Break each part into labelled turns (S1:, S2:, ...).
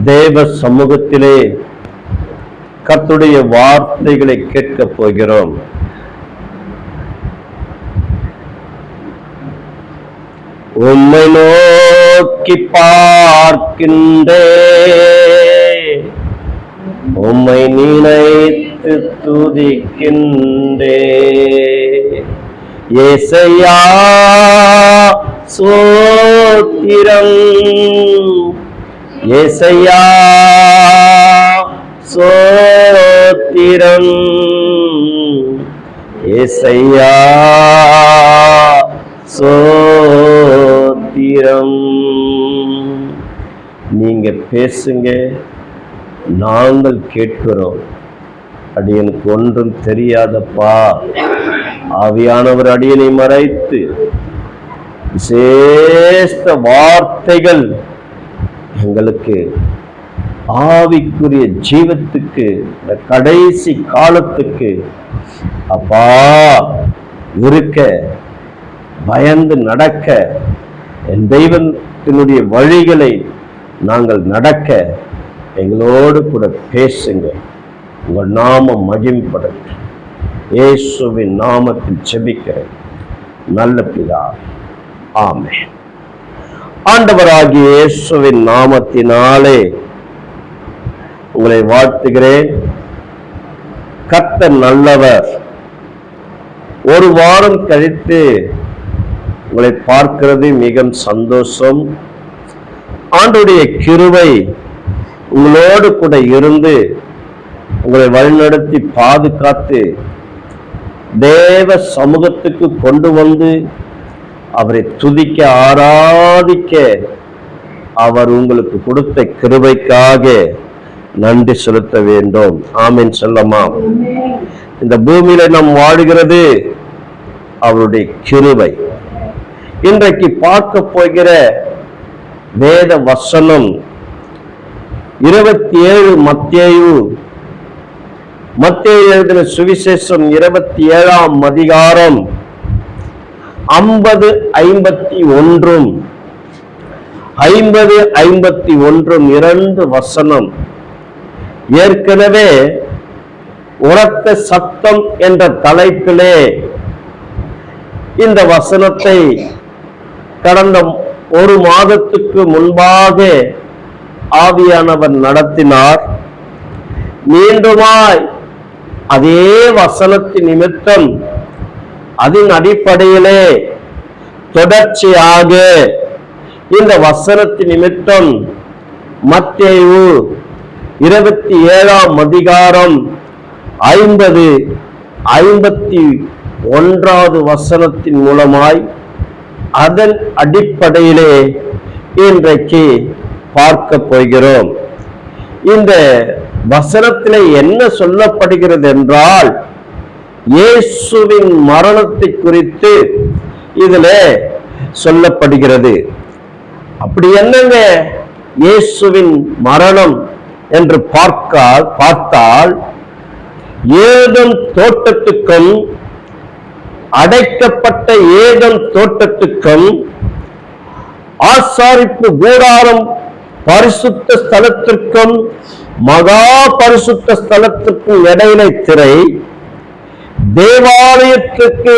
S1: தேவ சமூகத்திலே கர்த்தருடைய வார்த்தைகளை கேட்கப் போகிறோம். உம்மை நோக்கி பார்க்கின்றே, உம்மை நினைத்து துதிக்கின்றே. ஏசையா சோத்திரம், ஏசையா சோத்திரம், ஏசையா சோத்திரம். நீங்க பேசுங்க, நாங்கள் கேட்கிறோம். அடியனுக்கு ஒன்றும் தெரியாதப்பா, ஆவியானவர் அடியனை மறைத்து விசேஷ வார்த்தைகள் எங்களுக்கு ஆவிக்குரிய ஜீவத்துக்கு, இந்த கடைசி காலத்துக்கு அப்பா இருக்க, பயந்து நடக்க, என் தெய்வத்தினுடைய வழிகளை நாங்கள் நடக்க எங்களோடு கூட பேசுங்க. உங்கள் நாமம் மகிமைப்படட்டும். இயேசுவின் நாமத்தில் ஜெபிக்கிறேன் நல்ல பிதாவே, ஆமென். ஆண்டவராகிய இயேசுவின் நாமத்தினாலே உங்களை வாழ்த்துகிறேன். கர்த்தர் நல்லவர். ஒரு வாரம் கழித்து உங்களை பார்க்கிறது மிகவும் சந்தோஷம். ஆண்டவருடைய கிருபை உங்களோடு கூட இருந்து உங்களை வழிநடத்தி பாதுகாத்து தேவ சமூகத்துக்கு கொண்டு வந்து அவரை துதிக்க ஆராதிக்க அவர் உங்களுக்கு கொடுத்த கிருபைக்காக நன்றி செலுத்த வேண்டும். ஆமென் சொல்லமா? இந்த பூமியில நாம் வாழுகிறது அவருடைய கிருபை. இன்றைக்கு பார்க்க போகிற வேத வசனம் 27 மத்தேயு எழுதின சுவிசேஷம் 27ஆம் அதிகாரம் 50-51 2 வசனம். ஏற்கனவே உரத்த சத்தம் என்ற தலைப்பிலே இந்த வசனத்தை கடந்த ஒரு மாதத்துக்கு முன்பாக ஆவியானவர் நடத்தினார். மீண்டுமாய் அதே வசனத்தின் நிமித்தம், அதன் அடிப்படையிலே தொடர்ச்சியாக இந்த வசனத்தின் நிமித்தம் மத்தேயு 27ஆம் அதிகாரம் 50-51 வசனத்தின் மூலமாய் அதன் அடிப்படையிலே இன்றைக்கு பார்க்க போகிறோம். இந்த வசனத்திலே என்ன சொல்லப்படுகிறது என்றால், இயேசுவின் மரணத்தை குறித்து இதிலே சொல்லப்படுகிறது. அப்படி என்னங்க இயேசுவின் மரணம் என்று பார்த்தால், ஏதேன் தோட்டத்துக்கும், அடைக்கப்பட்ட ஏதேன் தோட்டத்துக்கும், ஆசாரிப்பு கூடாரம் பரிசுத்த ஸ்தலத்திற்கும் மகா பரிசுத்த ஸ்தலத்திற்கும் இடையிலே திரை, தேவாலயத்திற்கு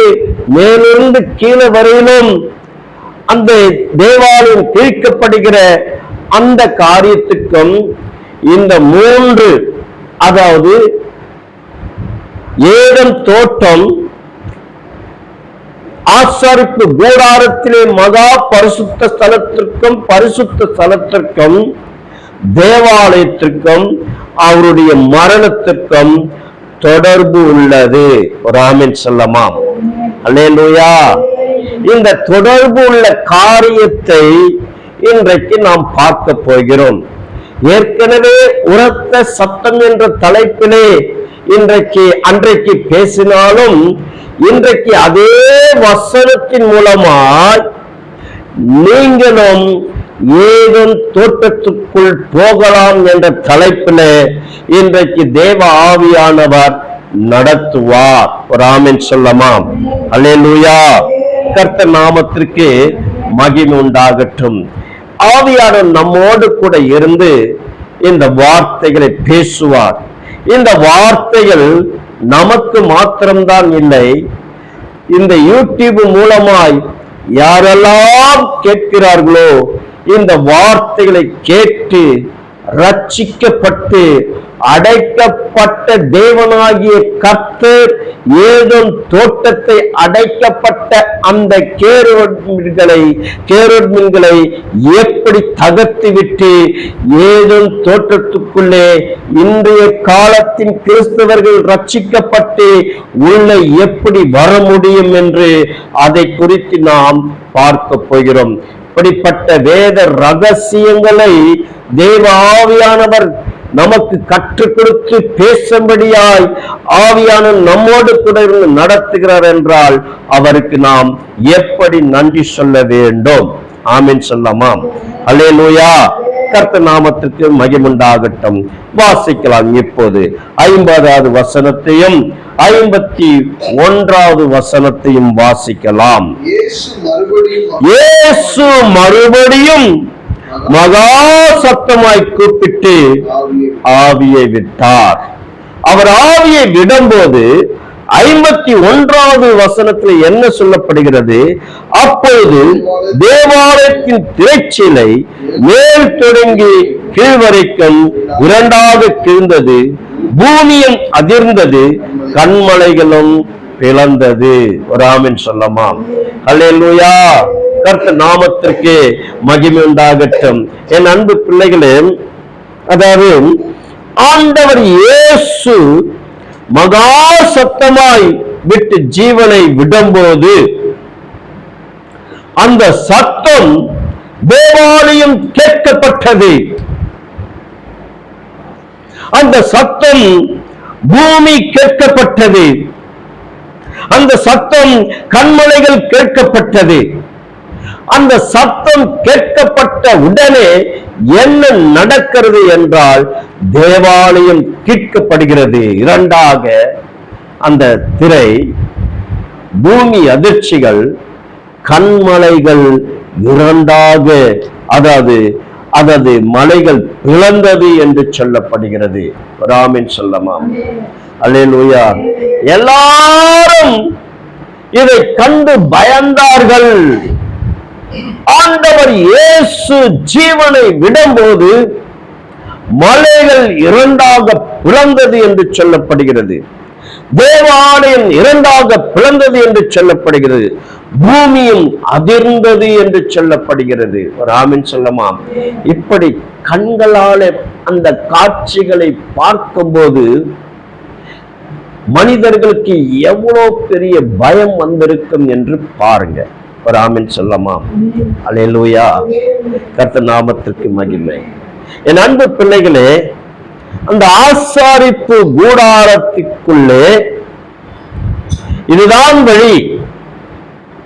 S1: மேலிருந்து கீழே வரையிலும் அந்த தேவாலயம் கிழிக்கப்படுகிற அந்த காரியத்துக்கும் இந்த 3, அதாவது ஏதேன் தோட்டம், ஆசாரிப்பு கூடாரத்திலே மகா பரிசுத்த ஸ்தலத்திற்கும், பரிசுத்த ஸ்தலத்திற்கும், தேவாலயத்திற்கும் அவருடைய மரணத்திற்கும் தொடர்பு உள்ளது. ஒரு ஆமென் சொல்லமா? அல்லேலூயா. இந்த தொடர்பு உள்ள காரியத்தை இன்றைக்கு நாம் பார்க்க போகிறோம். ஏற்கனவே உரத்த சத்தம் என்ற தலைப்பிலே அன்றைக்கு பேசினாலும், இன்றைக்கு அதே வசனத்தின் மூலமாய் நீங்களும் ஏதேன் தோட்டத்துக்குள் போகலாம் என்ற தலைப்பிலே இன்றைக்கு தேவ ஆவியானவர் நடத்துவார். ஒரு ஆமென் சொல்லமா? அல்லேலூயா. கர்த்தர் நாமத்திற்கு மகிமை உண்டாகட்டும். ஆவியானவர் நம்மோடு கூட இருந்து இந்த வார்த்தைகளை பேசுவார். இந்த வார்த்தைகள் நமக்கு மாத்திரம்தான் இல்லை, இந்த யூடியூப் மூலமாய் யாரெல்லாம் கேட்கிறார்களோ இந்த வார்த்தைகளை கேட்டு ரட்சிக்கப்பட்டு அடைக்கப்பட்ட தேவனாகிய கர்த்தர் ஏதேன் தோட்டத்தை அடைக்கப்பட்ட அந்த கேருபீன்களை எப்படி தகர்த்து விட்டு ஏதேன் தோட்டத்துக்குள்ளே இன்றைய காலத்தின் கிறிஸ்தவர்கள் ரட்சிக்கப்பட்டு உள்ளே எப்படி வர முடியும் என்று அதை குறித்து நாம் பார்க்க போகிறோம். இப்படிப்பட்ட வேத ரகசியங்களை தேவ ஆவியானவர் நமக்கு கற்றுக் கொடுத்து பேசும்படியாய் ஆவியானவர் நம்மோடு கூட இருந்து நடத்துகிறார் என்றால் அவருக்கு நாம் எப்படி நன்றி சொல்ல வேண்டும்? ஆமென் சொல்லலாமா? அல்லேலூயா. கர்த்தர் நாமத்திற்கு மகிமையுண்டாகட்டும். வாசிக்கலாம். இப்போது 50வது வசனத்தையும் 51வது வசனத்தையும் வாசிக்கலாம். இயேசு மறுபடியும் மகா சத்தமாய் கூப்பிட்டு ஆவியை விட்டார். அவர் ஆவியை விடும்போது 51வது வசனத்தில் என்ன சொல்லப்படுகிறது? அப்பொழுது தேவாலயத்தின் திரைச்சீலை மேல் தொடங்கி கீழ் வரைக்கும் இரண்டாக கிழிந்தது, பூமியும் அதிர்ந்தது, கன்மலைகளும் பிளந்தது. ஒரு ஆமென் சொல்லமா? அல்லேலூயா. கர்த்தர் நாமத்திற்கு மகிமை உண்டாகட்டும். என் அன்பு பிள்ளைகளே, அதாவது ஆண்டவர் இயேசு மகா சத்தமாய் விட்டு ஜீவனை விடும்போது அந்த சத்தம் தேவாலயம் கேட்கப்பட்டது. அந்த சத்தம் பூமி கேட்கப்பட்டது. அந்த சத்தம் கன்மலைகள் கேட்கப்பட்டது. அந்த சத்தம் கேட்கப்பட்ட உடனே என்ன நடக்கிறது என்றால் தேவாலயம் கேட்கப்படுகிறது. இரண்டாக அந்த திரை, பூமி அதிர்ச்சிகள், கன்மலைகள் இரண்டாக, அதாவது மலைகள் பிளந்தது என்று சொல்லப்படுகிறது. ஆமென் சொல்லமா? அல்லேலூயா. எல்லாரும் இதை கண்டு பயந்தார்கள். ஆண்டவர் இயேசு ஜீவனை விடும்போது மலைகள் இரண்டாக பிளந்தது என்று சொல்லப்படுகிறது. தேவாலயம் இரண்டாக பிளந்தது என்று சொல்லப்படுகிறது. பூமியும் அதிர்ந்தது என்று சொல்லப்படுகிறது. ஒரு ஆமென் சொல்லமா? இப்படி கண்களாலே அந்த காட்சிகளை பார்க்கும்போது மனிதர்களுக்கு எவ்வளவு பெரிய பயம் வந்திருக்கும் என்று பாருங்க. ஒரு ஆமென் சொல்லமா? அல்லேலூயா. கர்த்தர் நாமத்திற்கு மகிமை. என் அன்பு பிள்ளைகளே, அந்த ஆசாரிப்பு கூடாரத்திற்குள்ளே இதுதான் வழி.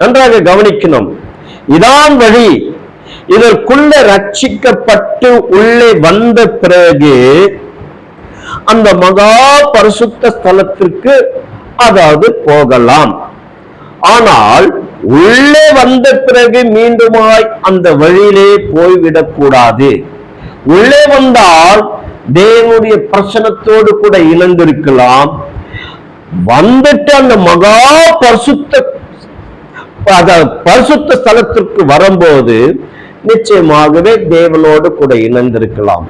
S1: நன்றாக கவனிக்கணும். இதான் வழி. இதற்குள்ள ரட்சிக்கப்பட்டு உள்ளே வந்த பிறகு அந்த மகா பரிசுத்த ஸ்தலத்திற்கு போகலாம். ஆனால் உள்ளே வந்த பிறகு மீண்டுமாய் அந்த வழியிலே போய்விடக் கூடாது. உள்ளே வந்தால் தேவனுடைய பிரசன்னத்தோடு கூட இணைந்திருக்கலாம். வந்துட்டு அந்த மகா பரிசுத்த ஸ்தலத்திற்கு வரும்போது நிச்சயமாகவே தேவனோடு கூட இணைந்திருக்கலாம்.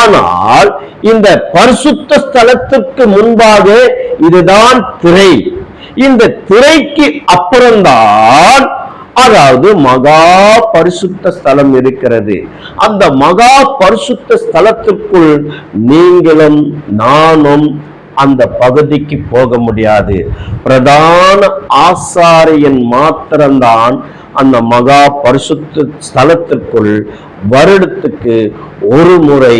S1: ஆனால் இந்த பரிசுத்த ஸ்தலத்திற்கு முன்பாக இதுதான் திரை. இந்த திரைக்கு அப்புறம்தான் மகா பரிசுத்த ஸ்தலம் இருக்கிறது. அந்த மகா பரிசுத்த ஸ்தலத்திற்குள் நீங்களும் நானும் அந்த பகுதிக்கு போக முடியாது. பிரதான ஆசாரியன் மாத்திரம்தான் அந்த மகா பரிசுத்த ஸ்தலத்திற்குள் வருடத்துக்கு ஒரு முறை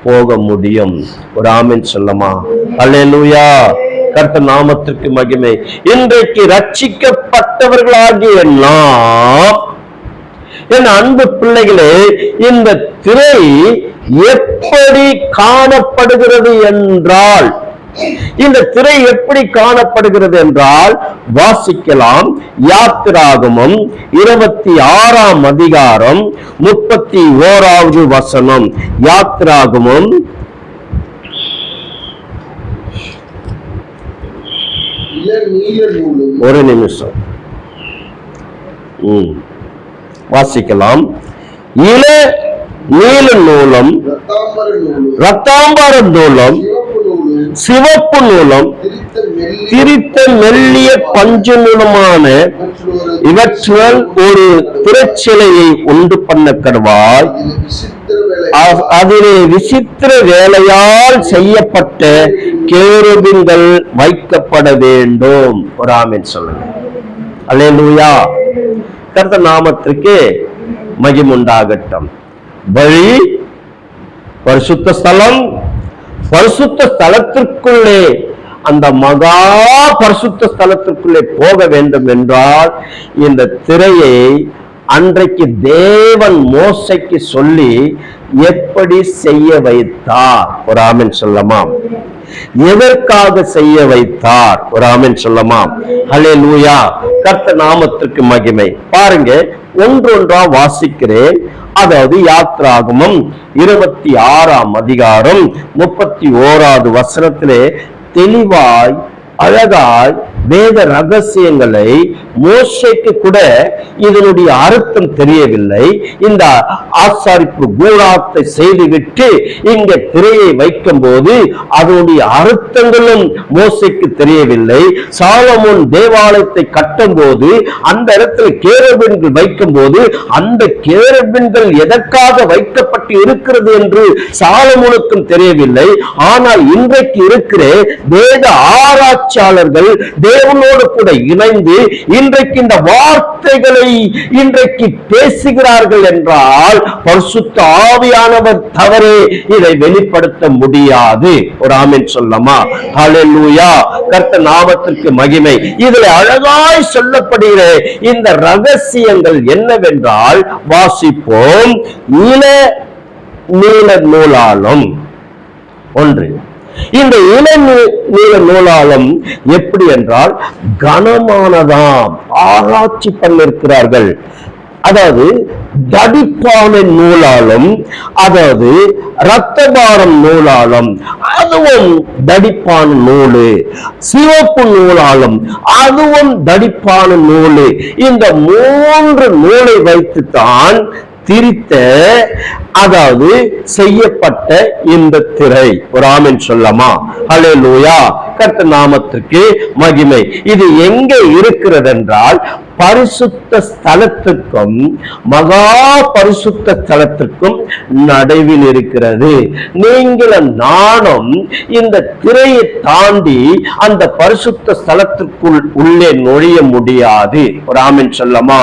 S1: போக முடியும். ஒரு ஆமென் சொல்லமா? அல்லேலூயா. கர்த்தர் நாமத்திற்கு மகிமை. இன்றைக்கு ரட்சிக்கப்பட்டவர்களாகிய நாம், என் அன்பு பிள்ளைகளே, இந்த திரை எப்படி காணப்படுகிறது என்றால் இந்த திரை எப்படி காணப்படுகிறது என்றால் வாசிக்கலாம். யாத்திராகமம் 26ஆம் அதிகாரம் 31வது வசனம். யாத்திராகமம் ஒரு நிமிஷம் வாசிக்கலாம். இள நீல நூலும் இரத்தாம்பர நூலும் சிவப்பு நூலும் திரித்த மெல்லிய பஞ்சு நூலுமான இவற்றால் ஒரு திரைச்சிலையை உண்டு பண்ண கடவாய். அதிலே விசித்திர வேலையால் செய்யப்பட்ட கேருபீன்கள் வைக்கப்பட வேண்டும். ஒரு ஆமென் சொல்லுங்க. அல்லேலூயா. கர்த்தர் நாமத்திற்கு மகிமை உண்டாகட்டும். வழி பரிசுத்த ஸ்தலம். பரிசுத்த ஸ்தலத்திற்குள்ளே, அந்த மகா பரிசுத்த ஸ்தலத்திற்குள்ளே போக வேண்டும் என்றால் இந்த திரையை அன்றைக்கு தேவன் மோசைக்கு சொல்லி எப்படி செய்ய வைத்தார்? ஒரு ஆமென் சொல்லமா? எதற்காக செய்ய வைத்தார்? ஒரு ஆமென் சொல்லமா? ஹல்லேலூயா. கர்த்தர் நாமத்திற்கு மகிமை. பாருங்க, ஒன்றொன்றா வாசிக்கிறேன். அதாவது யாத்திராகமம் 26ஆம் அதிகாரம் 31வது வசனத்திலே தெளிவாய் அழகாய் வேத ரகசியங்களை, மோசேக்கு கூட இதனுடைய அர்த்தம் தெரியவில்லை. இந்த ஆசாரிப்பு கூடாரத்தை செய்துவிட்டு இங்க திரையை வைக்கும் போது அதனுடைய அர்த்தங்களும் மோசேக்கு தெரியவில்லை. சாலமோன் தேவாலயத்தை கட்டும் போது அந்த இடத்துல கேருபீன்கள் வைக்கும் போது அந்த கேருபீன்கள் எதற்காக வைக்கப்பட்டு இருக்கிறது என்று சாலமோனுக்கும் தெரியவில்லை. ஆனால் இன்றைக்கு இருக்கிற வேத ஆராய்ச்சியாளர்கள் தேவனோடு கூட இணைந்து இன்றைக்கு இந்த வார்த்தைகளை இன்றைக்கு பேசுகிறார்கள் என்றால் பரிசுத்த ஆவியானவர் தவறே இதை வெளிப்படுத்த முடியாது. ஒரு ஆமென் சொல்லமா? ஹல்லேலூயா. கர்த்தர் நாமத்திற்கு மகிமை. இதில் அழகாய் சொல்லப்படுகிற இந்த ரகசியங்கள் என்னவென்றால் வாசிப்போம். இள நீல நூலாலும் ஒன்று. இந்த இளநீல நூலாலும் எப்படி என்றால் கனமானதாம். ஆராய்ச்சி பண்ணிருக்கிறார்கள். அதாவது தடிப்பான நூலாலும், அதாவது இரத்தபாரம் நூலாலும், அதுவும் தடிப்பான நூலு, சிவப்பு நூலாலும், அதுவும் தடிப்பான நூலு. இந்த 3 நூலை வைத்துத்தான் திரித்த, அதாவது செய்யப்பட்ட இந்த திரை. ஒரு ஆமென் சொல்லமா? ஹல்லேலூயா. கர்த்தர் நாமத்திற்கு மகிமை. இது எங்கே இருக்கிறது என்றால் பரிசுத்த ஸ்தலத்திற்கும் மகா பரிசுத்த ஸ்தலத்திற்கும் நடுவில் இருக்கிறது. நீங்களும் நானும் இந்த திரையை தாண்டி அந்த பரிசுத்த ஸ்தலத்திற்குள் உள்ளே நுழைய முடியாது. ஒரு ஆமென் சொல்லமா?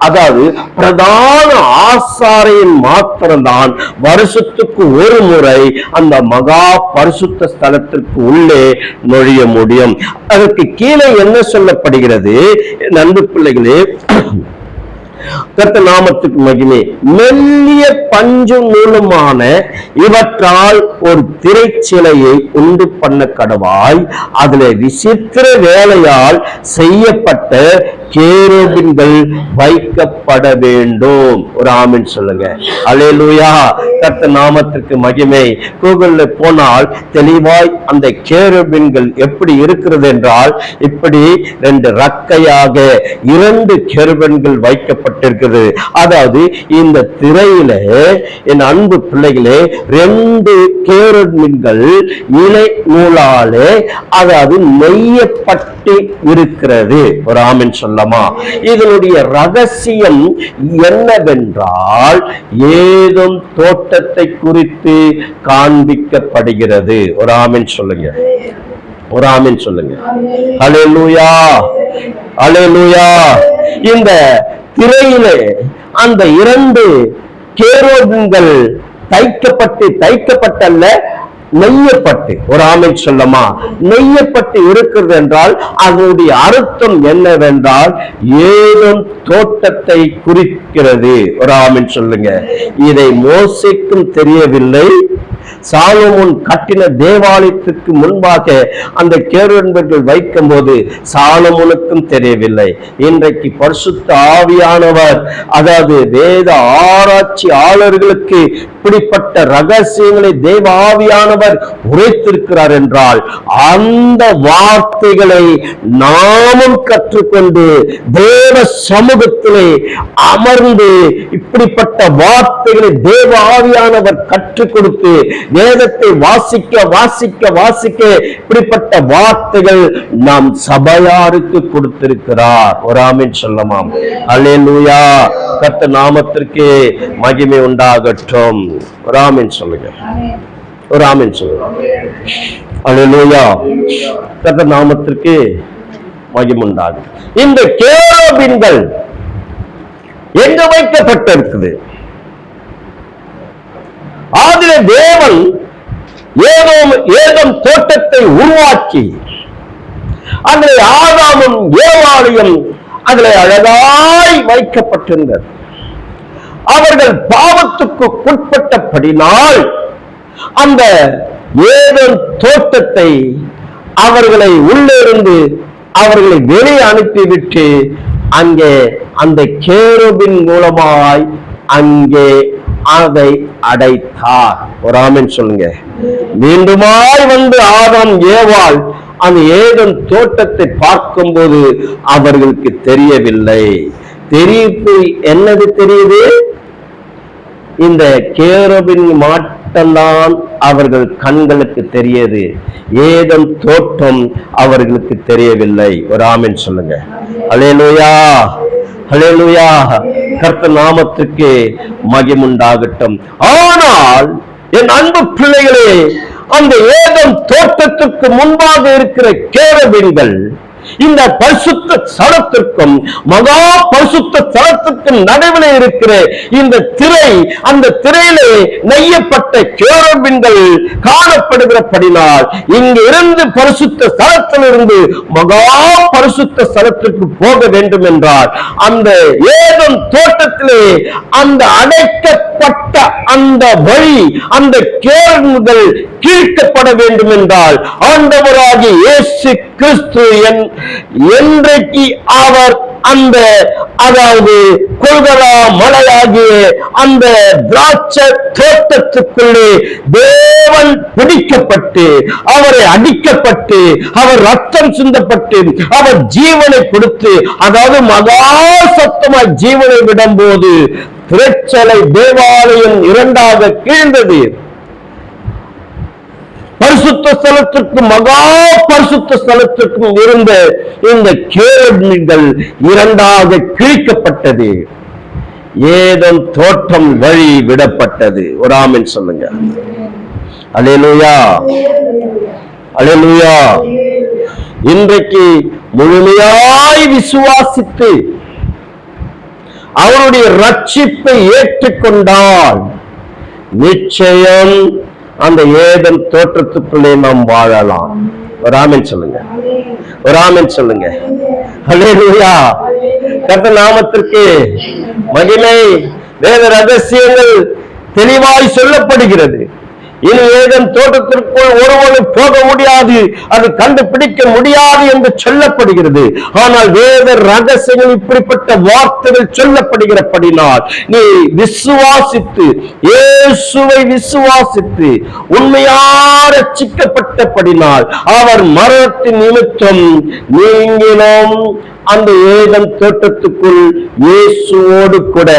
S1: அதாவது பிரதான ஆசாரியன் மாத்திரம்தான் வருஷத்துக்கு ஒரு முறை அந்த மகா பரிசுத்த ஸ்தலத்திற்கு உள்ளே நுழைய முடியும். அதற்கு கீழே என்ன சொல்லப்படுகிறது? நண்பு பிள்ளைகளே, கர்த்தர் நாமத்துக்கு மகிமை. மெல்லிய பஞ்சு நூலுமான இவற்றால் ஒரு திரைச்சிலையை உண்டு பண்ண கடவாய். அதிலே விசித்திர வேலையால் செய்யப்பட்ட கேருபீன்கள் வைக்கப்பட வேண்டும். ஒரு ஆமென் சொல்லுங்க. அல்லேலூயா. கர்த்தர் நாமத்திற்கு மகிமை. கூகுள்ல போனால் தெளிவாய் அந்த கேருபீன்கள் எப்படி இருக்கிறது என்றால் இப்படி 2 ரக்கையாக 2 கேருபீன்கள் வைக்கப்பட்டிருக்கிறது. அதாவது இந்த திரையில என் அன்பு பிள்ளைகளே 2 கேருபீன்கள் இலை நூலாலே, அதாவது நெய்யப்பட்டு இருக்கிறது. ஒரு ஆமென் சொல்லமா? இதனுடைய ரகசியம் என்னவென்றால் ஏதும் தோட்டத்தை குறித்து காண்பிக்கப்படுகிறது. ஒரு ஆமென் சொல்லுங்க. ஒரு ஆமென் சொல்லுங்க. ஹல்லேலூயா. ஹல்லேலூயா. இந்த திரையிலே அந்த 2 கேருபீன்கள் தைக்கப்பட்டல்ல, நெய்யப்பட்டு. ஒரு ஆமென் சொல்லமா? நெய்யப்பட்டு இருக்கிறது என்றால் அதனுடைய அர்த்தம் என்னவென்றால் ஏதும் தோட்டத்தை குறிக்கிறது. ஒரு ஆமென் சொல்லுங்க. இதை மோசேக்கும் தெரியவில்லை, சாலோமோன் கட்டின தேவாலயத்துக்கு முன்பாக அந்த கேருபீன்கள் வைக்கும் போது சாலோமோனுக்கும் தெரியவில்லை. இன்றைக்கு பரிசுத்த ஆவியானவர், அதாவது வேத ஆராய்ச்சியாளர்களுக்கு இப்படிப்பட்ட ரகசியங்களை தேவ ஆவியானவர் உரைத்திருக்கிறார் என்றால், அந்த வார்த்தைகளை நாமும் கற்றுக்கொண்டு தேவ சமூகத்திலே அமர்ந்து இப்படிப்பட்ட வார்த்தைகளை தேவ ஆவியானவர் கற்றுக் கொடுத்து வேதத்தை வாசிக்க வாசிக்க வாசிக்க இப்படிப்பட்ட வார்த்தைகள் நாம் சபையாருக்கு கொடுத்திருக்கிறார். ஒரு ஆமென் சொல்லலாம். அல்லேலூயா. கர்த்தர் நாமத்திற்கு மகிமை உண்டாகட்டும். ஒரு ஆமென் சொல்லுங்க. ஒரு ஆமென் சொல்லுங்க. அல்லேலூயா. கர்த்தர் நாமத்திற்கு மகிமை உண்டாகும். இந்த கேருபீன்கள் எங்க வைக்கப்பட்டிருக்குது? ஆதியிலே தேவன் ஏதோம் தோட்டத்தை உருவாக்கி அதில் ஆதாமும் ஏவாளையும் அதில் அழகாய் வைக்கப்பட்டிருந்தது. அவர்கள் பாவத்துக்கு உட்பட்டபடினால் அந்த ஏதேன் தோட்டத்தை அவர்களை உள்ளிருந்து அவர்களை வெளியே அனுப்பிவிட்டு அங்கே அந்த கேருபீன் மூலமாய் அங்கே அதை அடைத்தார். ஒரு ஆமென் சொல்லுங்க. மீண்டுமாய் வந்து ஆதாம் ஏவாள் அந்த ஏதேன் தோட்டத்தை பார்க்கும்போது அவர்களுக்கு தெரியவில்லை. தெரியுது, என்னது தெரியுது? இந்த கேருபீன் மாட்டம்தான் அவர்கள் கண்களுக்கு தெரியுது. ஏதேன் தோட்டம் அவர்களுக்கு தெரியவில்லை. ஒரு ஆமென் சொல்லுங்க. அல்லேலூயா. அல்லேலூயா. கர்த்தர் நாமத்துக்கு மகிமை உண்டாகட்டும். ஆனால் என் அன்பு பிள்ளைகளே, அந்த ஏதேன் தோட்டத்துக்கு முன்பாக இருக்கிற கேருபீன்கள் இந்த பரிசுத்த ஸ்தலத்திற்கும் மகா பரிசுத்த ஸ்தலத்திற்கும் நடுவில் இருக்கிற இந்த திரை, அந்த திரையிலே நெய்யப்பட்ட கேருபீன்கள் காணப்படுகிறபடினால் இங்கு இருந்து பரிசுத்த ஸ்தலத்திலிருந்து மகா பரிசுத்த ஸ்தலத்திற்கு போக வேண்டும் என்றால் அந்த ஏதேன் தோட்டத்திலே அந்த அடைக்கப்பட்ட அந்த வழி, அந்த கேருபீன்கள் கீழ்க்கப்பட வேண்டும் என்றால் ஆண்டவராகிய இயேசு கிறிஸ்து என்றைக்கு அவர் அந்த, அதாவது கொல்கலா மலையாகிய அந்த திராட்சை தோட்டத்துக்குள்ளே தேவன் பிடிக்கப்பட்டு அவரை அடிக்கப்பட்டு அவர் ரத்தம் சிந்தப்பட்டு அவர் ஜீவனை கொடுத்து, அதாவது மகா சத்தமாய் ஜீவனை விடும்போது திரைச்சலை தேவாலயம் இரண்டாக கீழ்ந்தது. பரிசுத்த ஸ்தலத்திற்கும் மகா பரிசுத்த ஸ்தலத்திற்கும் இருந்த இந்த கேருபீன்கள் இரண்டாக கிழிக்கப்பட்டது. ஏதேன் தோட்டம் வழி விடப்பட்டது. ஒரு ஆமென் சொல்லுங்க. அல்லேலூயா. அல்லேலூயா. இன்றைக்கு முழுமையாய் விசுவாசித்து அவருடைய ரட்சிப்பை ஏற்றுக்கொண்டால் நிச்சயம் அந்த ஏதேன் தோற்றத்துக்குள்ளே நாம் வாழலாம். ஒரு ஆமென் சொல்லுங்க. ஒரு ஆமென் சொல்லுங்க. அல்லேலூயா. கர்த்தர் நாமத்திற்கு மகிமை. வேத ரகசியங்கள் தெளிவாய் சொல்லப்படுகிறது. இனி ஏதேன் தோட்டத்திற்குள் ஒருவனும் போக முடியாது, அது கண்டுபிடிக்க முடியாது என்று சொல்லப்படுகிறது. ஆனால் வேத ரகசியங்கள் இப்படிப்பட்ட வார்த்தைகள் சொல்லப்படுகிறபடினால் நீ விசுவாசித்து, இயேசுவை விசுவாசித்து உண்மையாக ரட்சிக்கப்பட்டபடினால் அவர் மரணத்தின் நிமித்தம் நீங்களும் அந்த ஏதேன் தோட்டத்துக்குள் இயேசுவோடு கூட,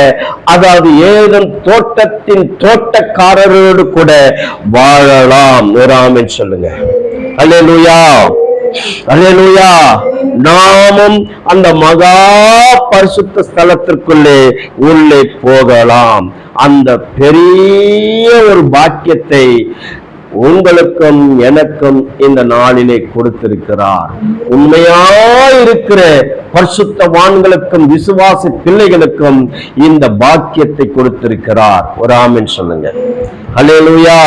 S1: அதாவது ஏதேன் தோட்டத்தின் தோட்டக்காரரோடு கூட வாழலாம். ஒரு ஆமென் சொல்லுங்க. அல்லேலூயா. அல்லேலூயா. நாமும் அந்த மகா பரிசுத்த ஸ்தலத்திற்குள்ளே உள்ளே போகலாம். அந்த பெரிய ஒரு பாக்கியத்தை உங்களுக்கும் எனக்கும் இந்த நாளிலே கொடுத்திருக்கிறார். உண்மையாயிருக்கிற பரிசுத்தவான்களுக்கும் விசுவாச பிள்ளைகளுக்கும் இந்த பாக்கியத்தை கொடுத்திருக்கிறார். ஒரு ஆமென் சொல்லுங்க. அல்லேலூயா.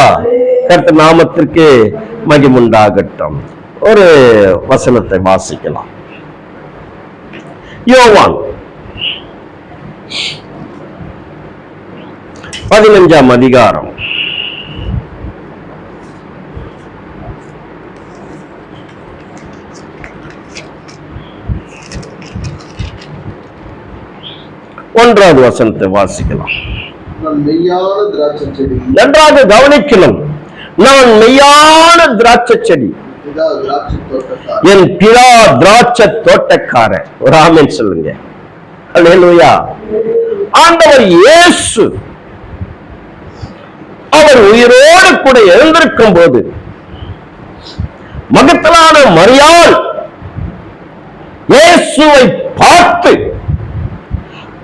S1: கர்த்தர் நாமத்திற்கு மகிமை உண்டாகட்டும். ஒரு வசனத்தை வாசிக்கலாம். யோவான் 15ஆம் அதிகாரம் 3வது வசனத்தை வாசிக்கலாம். நன்றாக கவனிக்கணும். நான் மெய்யான திராட்சை செடி, என் பிதா திராட்சை தோட்டக்காரர். ஒரு ஆமென் சொல்லுங்க. அல்லேலூயா. ஆண்டவர் இயேசு அவர் உயிரோடு கூட எழுந்திருக்கும் போது மகதலான மரியாள் இயேசுவை பார்த்து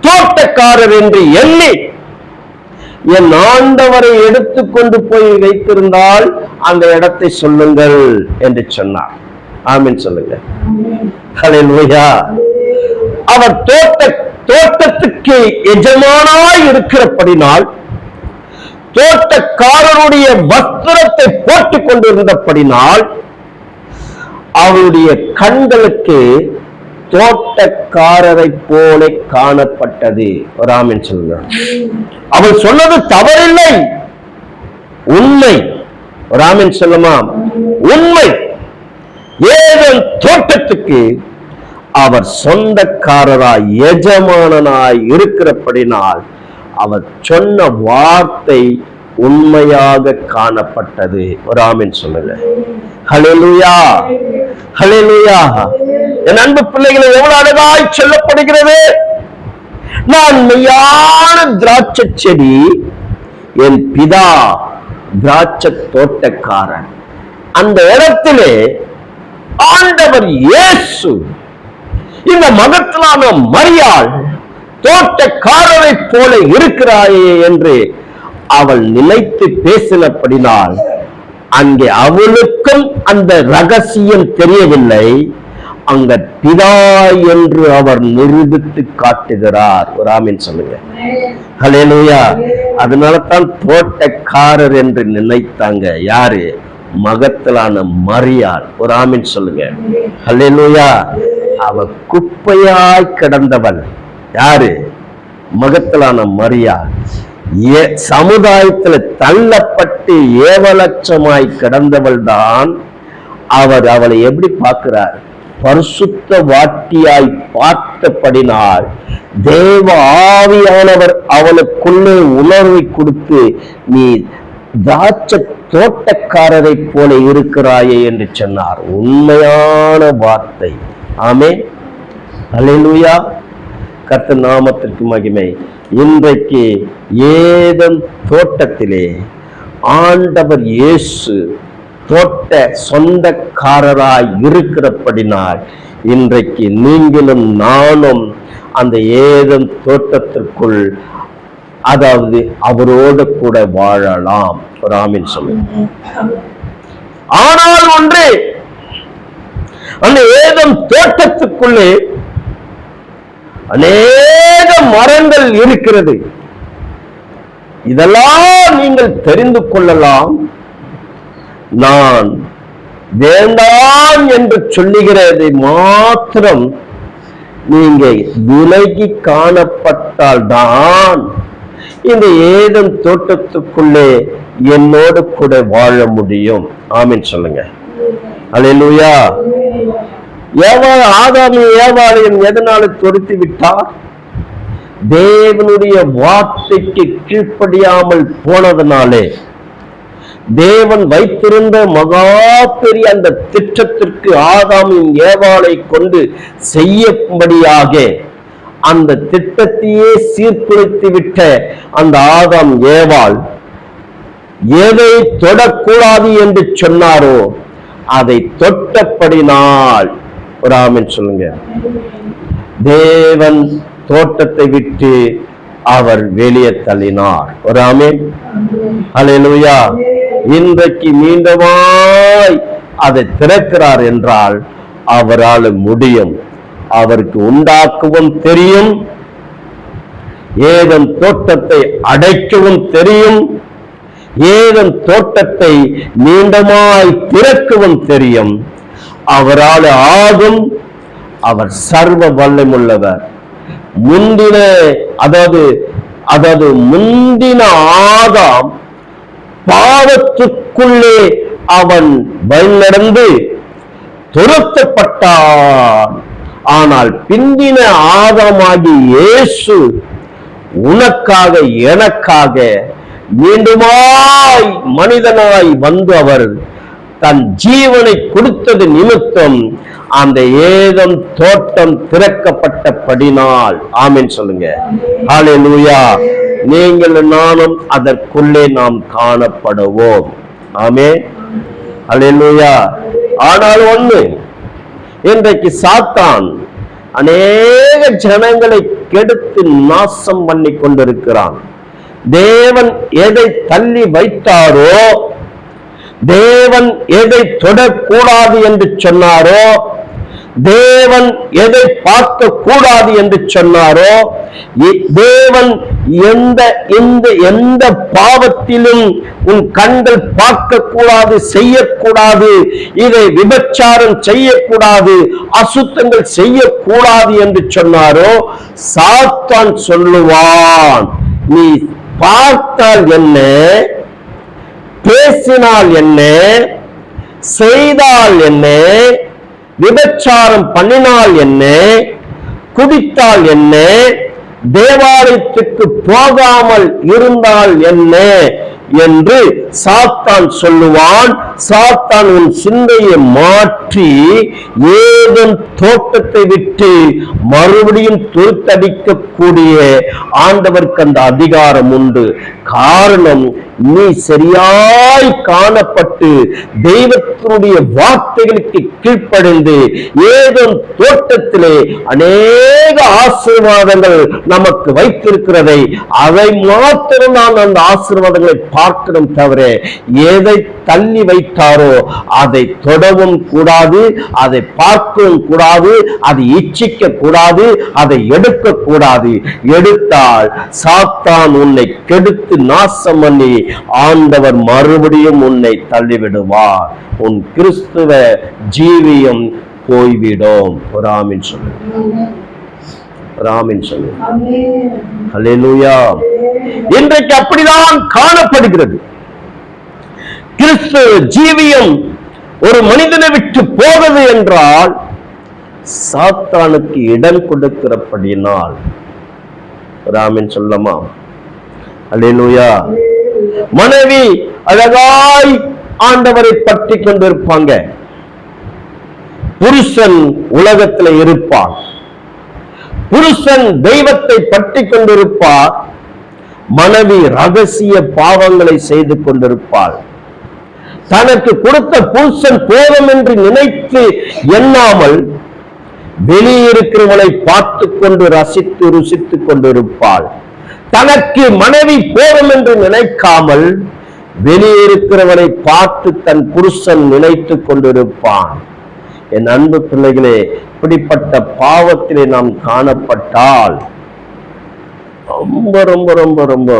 S1: தோட்டக்காரர் என்று எண்ணி, என் ஆண்டவரை எடுத்துக்கொண்டு போய் வைத்திருந்தால் அந்த இடத்தை சொல்லுங்கள் என்று சொன்னார். ஆமென் சொல்லுங்க. ஹல்லேலூயா. அவர் தோட்டத்துக்கு எஜமானாய் இருக்கிறபடினால், தோட்டக்காரருடைய வஸ்திரத்தை போட்டுக் கொண்டிருந்தபடினால் அவருடைய கண்களுக்கு தோட்டக்காரரை போல காணப்பட்டது. ஒரு ஆமென் சொல்லுங்க. அவள் சொன்னது தவறில்லை, உண்மை. ஒரு ஆமென் சொல்லுமா? உண்மை. ஏதேன் தோட்டத்துக்கு அவர் சொந்தக்காரராய் எஜமானனாய் இருக்கிறபடினால் அவர் சொன்ன வார்த்தை உண்மையாக காணப்பட்டது. ஒரு ஆமென் சொல்லுங்க. ஹல்லேலூயா, ஹல்லேலூயா. என் அன்பு பிள்ளைகளை எவ்வளவு அழகாய் சொல்லப்படுகிறது. நான் மெய்யான திராட்சை செடி, என் பிதா திராட்சை தோட்டக்காரன். அந்த இடத்திலே ஆண்டவர் இயேசு இந்த மகதலான மரியாள் தோட்டக்காரரை போல இருக்கிறாயே என்று அவள் நினைத்து பேசினபடினால் அங்கே அவளுக்கும் அந்த ரகசியம் தெரியவில்லை. அங்க பிதா என்று அவர் நிரூபித்து காட்டுகிறார். ஒரு ஆமென் சொல்லுங்க. ஹல்லேலூயா. அதனால தான் தோட்டக்காரர் என்று நினைத்தாங்க. யாரு? மகதலான மரியாள். ஒரு ஆமென் சொல்லுங்க. ஹல்லேலூயா. அவ குப்பையாய் கிடந்தவள். யாரு? மகதலான மரியாள். சமுதாயத்தில் தள்ளப்பட்டு ஏவலட்சமாய் கிடந்தவள் தான். அவர் அவளை எப்படி பார்க்கிறார்? பரிசுத்த வாட்டியாய் பார்த்தபடினால் தேவ ஆவியானவர் அவளுக்குள்ளே உணர்வை கொடுத்து, நீ திராட்சை தோட்டக்காரரை போல இருக்கிறாயே என்று சொன்னார். உண்மையான வார்த்தை. ஆமென். அல்லேலூயா. கர்த்தர் நாமத்திற்கு மகிமை. இன்றைக்கு ஏதேன் தோட்டத்திலே ஆண்டவர் இயேசு தோட்ட சொந்தக்காரராய் இருக்கிறபடினால் இன்றைக்கு நீங்களும் நானும் அந்த ஏதேன் தோட்டத்திற்குள், அதாவது அவரோடு கூட வாழலாம். ஒரு ஆமென் சொல்லுங்க. ஆனால் ஒன்று, அந்த ஏதேன் தோட்டத்துக்குள்ளே அநேக மரங்கள் இருக்கிறது. இதெல்லாம் நீங்கள் தெரிந்து கொள்ளலாம். நான் வேண்டாம் என்று சொல்லுகிறதை மாத்திரம் நீங்க விலகி காணப்பட்டால் தான் இந்த ஏதேன் தோட்டத்துக்குள்ளே என்னோடு கூட வாழ முடியும். ஆமென் சொல்லுங்க. அல்லேலூயா. ஆதாமையும் ஏவாளையும் எதனால துரத்தி விட்டார்? தேவனுடைய வார்த்தைக்கு கீழ்ப்படியாமல் போனதனாலே. தேவன் வைத்திருந்த மகா பெரிய அந்த திட்டத்திற்கு ஆதாமையும் ஏவாளை கொண்டு செய்யும்படியாக அந்த திட்டத்தையே சீர்குலைத்து விட்ட அந்த ஆதாம் ஏவாள் எதை தொடக்கூடாது என்று சொன்னாரோ அதை தொட்டப்படினால். ஒரு ஆமென் சொல்லுங்க. தேவன் தோட்டத்தை விட்டு அவர் வெளியே தள்ளினார். ஒரு ஆமென். அல்லேலூயா. இன்றைக்கு மீண்டுமாய் அதை திறக்கிறார் என்றால் அவரால் முடியும். அவருக்கு உண்டாக்கவும் தெரியும், ஏதேன் தோட்டத்தை அடைக்கவும் தெரியும், ஏதேன் தோட்டத்தை மீண்டுமாய் திறக்கவும் தெரியும். அவரால் ஆகும். அவர் சர்வ வல்லமுள்ளவர். முந்தின ஆதாம் பாவத்துக்குள்ளே அவன் வழிநடந்து துரத்தப்பட்டான். ஆனால் பிந்தின ஆதாமாகி இயேசு உனக்காக எனக்காக மீண்டுமாய் மனிதனாய் வந்து அவர் தன் ஜீவனை கொடுத்தது நிமித்தம் அந்த ஏதம் தோட்டம் திறக்கப்பட்டபடினால் ஆமென் சொல்லுங்க. ஹல்லேலூயா. நீங்கள் நானும் அதற்குள்ளே நாம் காணப்படுவோம். ஆமென். ஹல்லேலூயா. ஆனால் ஒண்ணு, இன்றைக்கு சாத்தான் அநேக ஜனங்களை கெடுத்து நாசம் பண்ணி கொண்டிருக்கிறான். தேவன் எதை தள்ளி வைத்தாரோ, தேவன் எதை தொடக்கூடாது என்று சொன்னாரோ, தேவன் எதை பார்க்க கூடாது என்று சொன்னாரோ, தேவன் எந்த பாவத்திலும் உன் கண்கள் பார்க்க கூடாது, செய்யக்கூடாது, இதை விபச்சாரம் செய்யக்கூடாது, அசுத்தங்கள் செய்யக்கூடாது என்று சொன்னாரோ, சாத்தான் சொல்லுவான், நீ பார்த்தால் என்ன, பேசினால் என்ன, செய்தால் என்ன, விபச்சாரம் பண்ணினால் என்ன, குடித்தால் என்ன, தேவாலயத்துக்கு போகாமல் இருந்தால் என்ன என்று சாத்தான் சொல்லுவான். சாத்தான் உன் சிந்தையை மாற்றி ஏதேன் தோட்டத்தை விட்டு மறுபடியும் துருத்தடிக்கக்கூடிய ஆண்டவருக்கு அந்த அதிகாரம் உண்டு. காரணம், நீ சரியாய் காணப்பட்டு தெய்வத்தினுடைய வார்த்தைகளுக்கு கீழ்ப்படிந்து ஏதேன் தோட்டத்திலே அநேக ஆசீர்வாதங்கள் நமக்கு வைத்திருக்கிறதை அதை மாத்திரம் நான் அந்த ஆசீர்வாதங்களை பார்க்கணும் தவிர எதை தள்ளி வைத்தாரோ அதை தொடவும் கூடாது, அதை பார்க்கவும் கூடாது, அதை இச்சிக்க கூடாது, அதை எடுக்க கூடாது. எடுத்தால் சாத்தான் உன்னை கெடுத்து நாசம் பண்ணி ஆண்டவர் மறுபடியும் உன்னை தள்ளிவிடுவார். உன் கிறிஸ்துவ ஜீவியம் போய்விடும். ஒரு ஆமீன் சொல்லு. ராமின் சொல்லு. அல்லேலூயா. இன்றைக்கு அப்படிதான் காணப்படுகிறது. கிறிஸ்து ஜீவியம் ஒரு மனிதனை விட்டு போவது என்றால் சாத்தானுக்கு இடம் கொடுக்கிறபடினால். ராமின் சொல்லமா? அல்லேலூயா. மனைவி அழகாய் ஆண்டவரை பற்றி கொண்டிருப்பாங்க. புருஷன் உலகத்தில் இருப்பான். புருஷன் தெய்வத்தை பற்றி கொண்டிருப்பார். மனைவி ரகசிய பாவங்களை செய்து கொண்டிருப்பாள். தனக்கு கொடுத்த புருஷன் போதும் என்று நினைத்து எண்ணாமல் வெளியிருக்கிறவனை பார்த்து கொண்டு ரசித்து ருசித்துக் கொண்டிருப்பாள். தனக்கு மனைவி போதும் என்று நினைக்காமல் வெளியிருக்கிறவனை பார்த்து தன் புருஷன் நினைத்து கொண்டிருப்பான். என் அன்பு பிள்ளைகளே, இப்படிப்பட்ட பாவத்திலே நாம் காணப்பட்டால் ரொம்ப ரொம்ப ரொம்ப ரொம்ப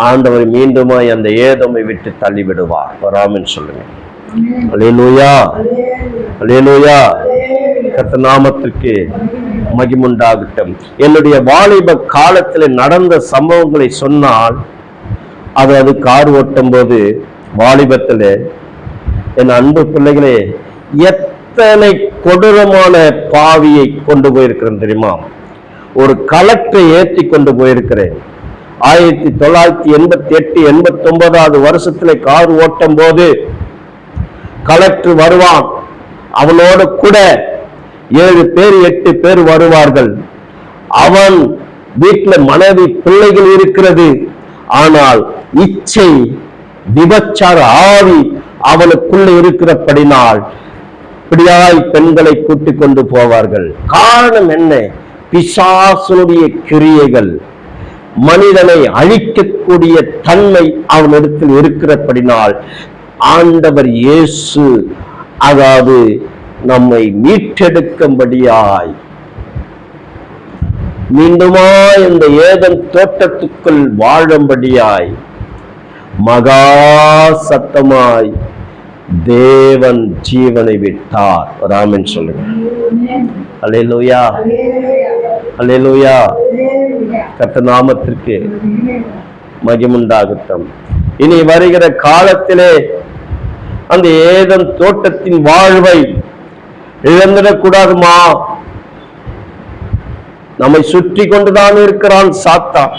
S1: ஆண்டவர் மீண்டுமாய் அந்த ஏதோமை விட்டு தள்ளிவிடுவார். வராமன் சொல்லுங்க. அல்லேலூயா. அல்லேலூயா. கர்த்தர் நாமத்திற்கு மகிமுண்டாகட்டும். என்னுடைய வாலிப காலத்தில் நடந்த சம்பவங்களை சொன்னால் அது கார் ஓட்டும் போது வாலிபத்தில் என் அன்பு பிள்ளைகளே எத்தனை கொடூரமான பாவியை கொண்டு போயிருக்கிறேன் தெரியுமா? ஒரு கலெக்டரை ஏற்றி கொண்டு போயிருக்கிறேன். 1988 89வது வருஷத்துல கார் ஓட்டும் போது கலெக்டர் வருவான். அவனோட கூட 7 பேர் 8 பேர் வருவார்கள். அவன் வீட்டுல மனைவி பிள்ளைகள் இருக்கிறது. ஆனால் இச்சை விபச்சார ஆவி அவனுக்குள்ள இருக்கிறபடினால் இப்படியாய் பெண்களை கூட்டிக் கொண்டு போவார்கள். காரணம் என்ன? பிசாசுடைய கிரியைகள், மனிதனை அழிக்கக்கூடிய தன்மை அவனிடத்தில் இருக்கிறபடினால் ஆண்டவர் இயேசு அதாவது நம்மை மீட்டெடுக்கும்படியாய் மீண்டுமா இந்த ஏதேன் தோட்டத்துக்குள் வாழும்படியாய் மகா சத்தமாய் தேவன் ஜீவனை விட்டார். ராமன் சொல்லுங்க. அல்லேலூயா. அல்லேலூயா. கர்த்தர் நாமத்திற்கு மகிமுண்டாகட்டும். இனி வருகிற காலத்திலே அந்த ஏதேன் தோட்டத்தின் வாழ்வை இழந்துடக்கூடாதுமா. நம்மை சுற்றி கொண்டுதான் இருக்கிறான் சாத்தான்.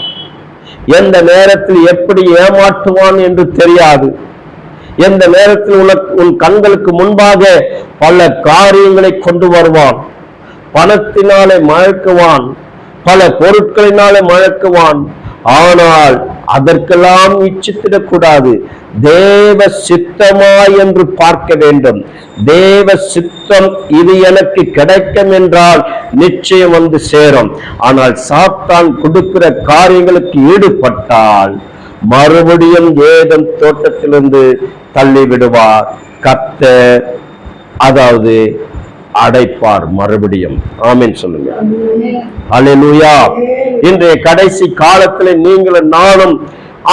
S1: எந்த நேரத்தில் எப்படி ஏமாற்றுவான் என்று தெரியாது. எந்த நேரத்தில் உன் கண்களுக்கு முன்பாக பல காரியங்களை கொண்டு வருவான். பணத்தினாலே மயக்குவான், பல பொருட்களினாலே மயக்குவான். ஆனால் அதற்கெல்லாம் இச்சித்திடக்கூடாது. தேவ சித்தமா என்று பார்க்க வேண்டும். தேவ சித்தம் இது எனக்கு கிடைக்கும் என்றால் நிச்சயம் வந்து சேரும். ஆனால் சாத்தான் கொடுக்கிற காரியங்களுக்கு ஈடுபட்டால் மறுபடியும் ஏதேன் தோட்டத்திலிருந்து தள்ளி விடுவார். கர்த்தர் அதாவது அடைப்பார் மறுபடியும். ஆமென் சொல்லுங்க. அல்லேலூயா. இன்றைய கடைசி காலத்தில் நீங்களும் நானும்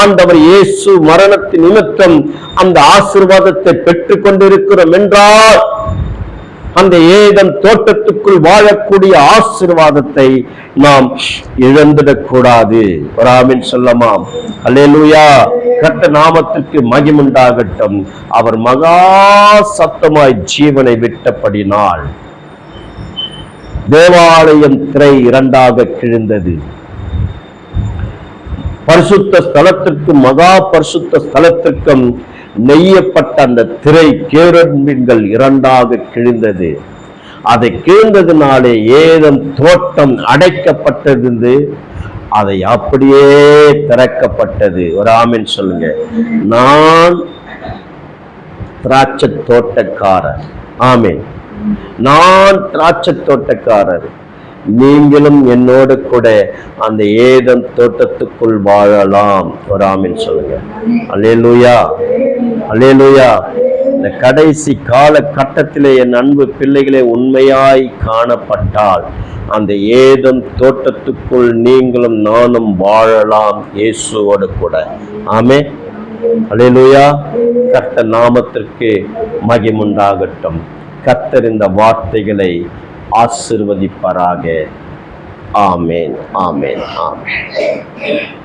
S1: ஆண்டவர் இயேசு மரணத்தின் நிமித்தம் அந்த ஆசீர்வாதத்தை பெற்றுக் கொண்டிருக்கிறோம் என்றால் அந்த ஏதேன் தோட்டத்துக்குள் வாழக்கூடிய ஆசீர்வாதத்தை நாம் இழந்துடக்கூடாது. ஆமென் சொல்லமாம். அல்லேலூயா. கர்த்தர் நாமத்திற்கு மகிமையுண்டாகட்டும். அவர் மகா சத்தமாய் ஜீவனை விட்டபடினால் தேவாலயம் திரை இரண்டாக கிழிந்தது. பரிசுத்த ஸ்தலத்திற்கும் மகா பரிசுத்த ஸ்தலத்திற்கும் நெய்யப்பட்ட அந்த திரை கேருபீன்கள் இரண்டாக கிழிந்தது. அதை கிழிந்ததினாலே ஏதேன் தோட்டம் அடைக்கப்பட்டது, அதை அப்படியே திறக்கப்பட்டது. ஒரு ஆமென் சொல்லுங்க. நான் திராட்சை தோட்டக்காரர். ஆமென். நான் திராட்சை தோட்டக்காரர். நீங்களும் என்னோடு கூட அந்த ஏதேன் தோட்டத்துக்குள் வாழலாம். ஒரு ஆமென் சொல்லுங்க. அல்லேலூயா. அல்லேலூயா. இந்த கடைசி கால கட்டத்திலே என் அன்பு பிள்ளைகளே உண்மையாய் காணப்பட்டால் அந்த ஏதேன் தோட்டத்துக்குள் நீங்களும் நானும் வாழலாம் இயேசுவோடு கூட. ஆமென். அல்லேலூயா. கர்த்தர் நாமத்திற்கு மகிமையுண்டாகட்டும். கர்த்தர் இந்த வார்த்தைகளை ஆசீர்வதிப்பாராக. ஆமென். ஆமென். ஆமென்.